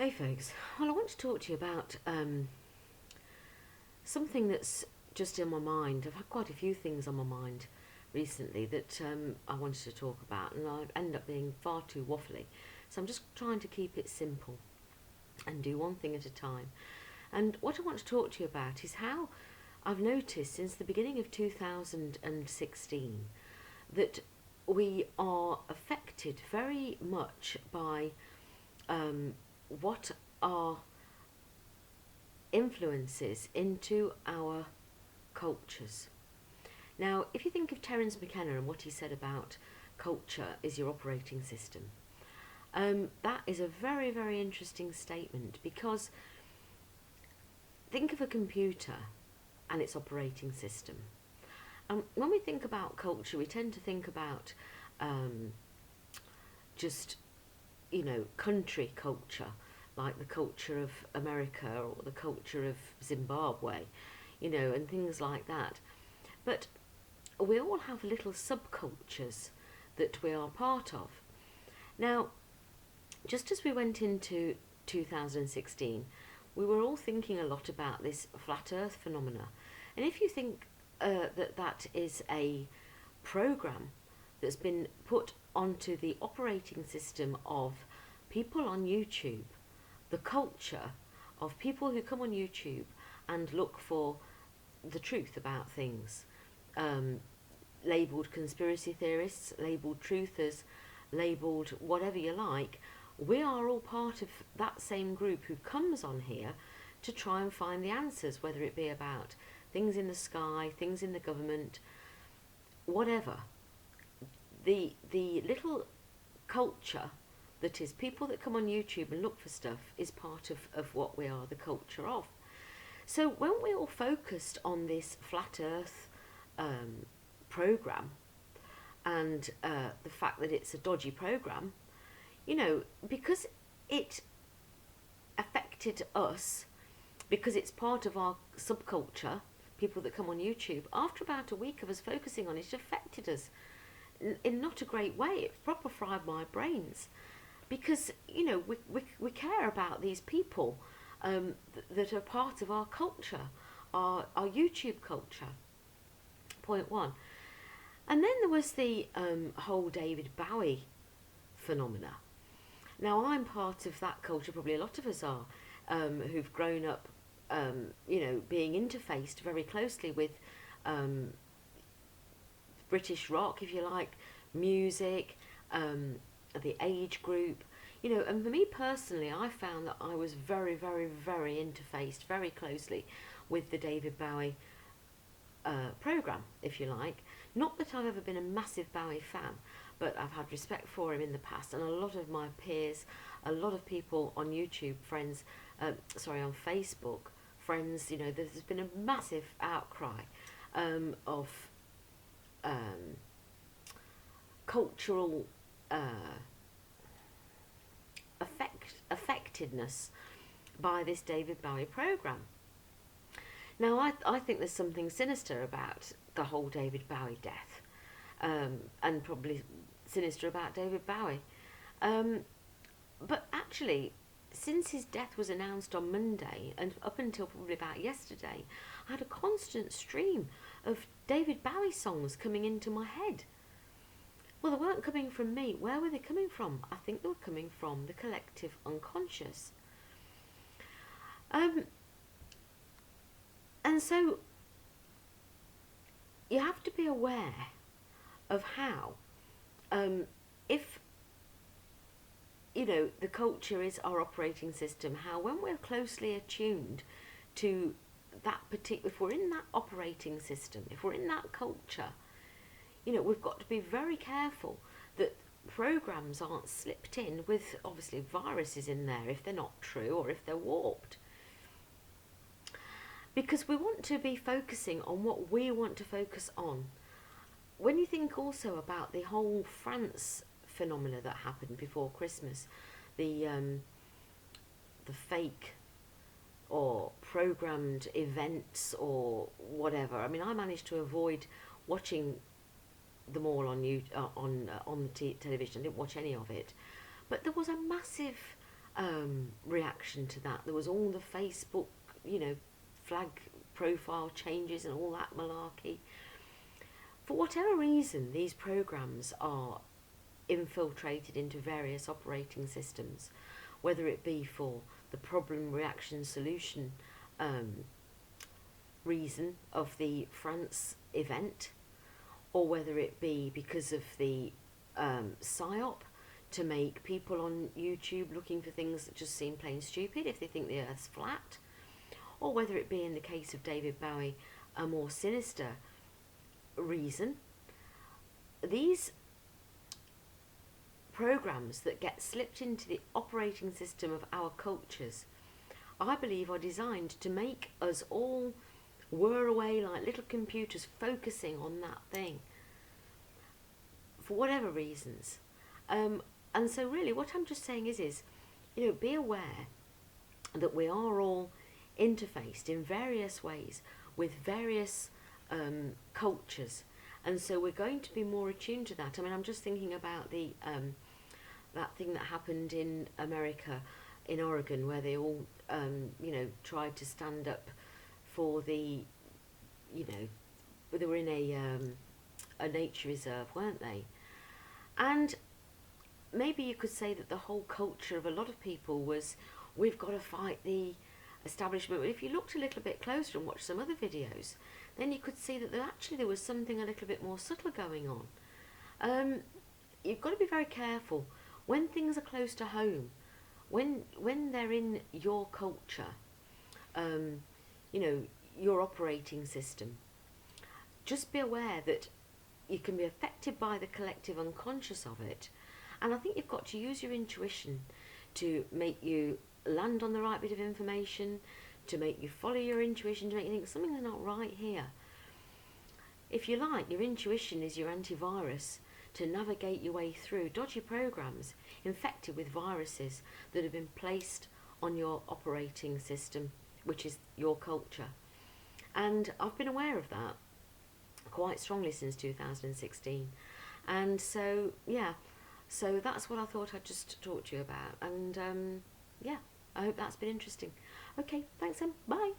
Hey folks, well I want to talk to you about something that's just in my mind. I've had quite a few things on my mind recently that I wanted to talk about, and I end up being far too waffly. So I'm just trying to keep it simple and do one thing at a time. And what I want to talk to you about is how I've noticed since the beginning of 2016 that we are affected very much by what are influences into our cultures. Now, if you think of Terence McKenna and what he said about culture is your operating system, that is a very, very interesting statement, because think of a computer and its operating system. And when we think about culture, we tend to think about just, country culture, like the culture of America or the culture of Zimbabwe, and things like that. But we all have little subcultures that we are part of. Now, just as we went into 2016, we were all thinking a lot about this flat earth phenomena. And if you think that is a program that's been put onto the operating system of people on YouTube, the culture of people who come on YouTube and look for the truth about things, labelled conspiracy theorists, labelled truthers, labelled whatever you like, we are all part of that same group who comes on here to try and find the answers, whether it be about things in the sky, things in the government, whatever. The little culture that is people that come on YouTube and look for stuff is part of what we are the culture of. So when we're all focused on this flat earth program and the fact that it's a dodgy program, because it affected us, because it's part of our subculture, people that come on YouTube, after about a week of us focusing on it, it affected us in not a great way. It proper fried my brains, because we care about these people that are part of our culture, our YouTube culture. Point one. And then there was the whole David Bowie phenomena. Now, I'm part of that culture, probably a lot of us are, who've grown up being interfaced very closely with British rock, if you like, music, the age group, and for me personally, I found that I was very, very, very interfaced very closely with the David Bowie programme, if you like. Not that I've ever been a massive Bowie fan, but I've had respect for him in the past, and a lot of my peers, a lot of people on YouTube, friends, on Facebook, friends, there's been a massive outcry of cultural affectedness by this David Bowie programme. Now, I think there's something sinister about the whole David Bowie death, and probably sinister about David Bowie. But actually, since his death was announced on Monday, and up until probably about yesterday, I had a constant stream of David Bowie songs coming into my head. Well, they weren't coming from me. Where were they coming from? I think they were coming from the collective unconscious. And so you have to be aware of how, if the culture is our operating system, how when we're closely attuned to that particular, if we're in that operating system, if we're in that culture, we've got to be very careful that programs aren't slipped in with obviously viruses in there if they're not true or if they're warped. Because we want to be focusing on what we want to focus on. When you think also about the whole France phenomena that happened before Christmas, the fake or programmed events or whatever. I mean, I managed to avoid watching them all on the television. I didn't watch any of it, but there was a massive reaction to that. There was all the Facebook, flag profile changes and all that malarkey. For whatever reason, these programs are infiltrated into various operating systems, whether it be for the problem, reaction, solution reason of the France event, or whether it be because of the PSYOP to make people on YouTube looking for things that just seem plain stupid if they think the Earth's flat, or whether it be in the case of David Bowie a more sinister reason. These programs that get slipped into the operating system of our cultures, I believe, are designed to make us all whir away like little computers focusing on that thing for whatever reasons. And so really what I'm just saying is, be aware that we are all interfaced in various ways with various cultures, and so we're going to be more attuned to that. I mean, I'm just thinking about the that thing that happened in America, in Oregon, where they all tried to stand up for the, they were in a nature reserve, weren't they? And maybe you could say that the whole culture of a lot of people was, we've got to fight the establishment. But if you looked a little bit closer and watched some other videos, then you could see that there was something a little bit more subtle going on. You've got to be very careful when things are close to home, when they're in your culture, your operating system. Just be aware that you can be affected by the collective unconscious of it, and I think you've got to use your intuition to make you land on the right bit of information, to make you follow your intuition, to make you think something's not right here. If you like, your intuition is your antivirus to navigate your way through dodgy programs infected with viruses that have been placed on your operating system, which is your culture. And I've been aware of that quite strongly since 2016. And so, so that's what I thought I'd just talk to you about. And I hope that's been interesting. Okay, thanks then. Bye.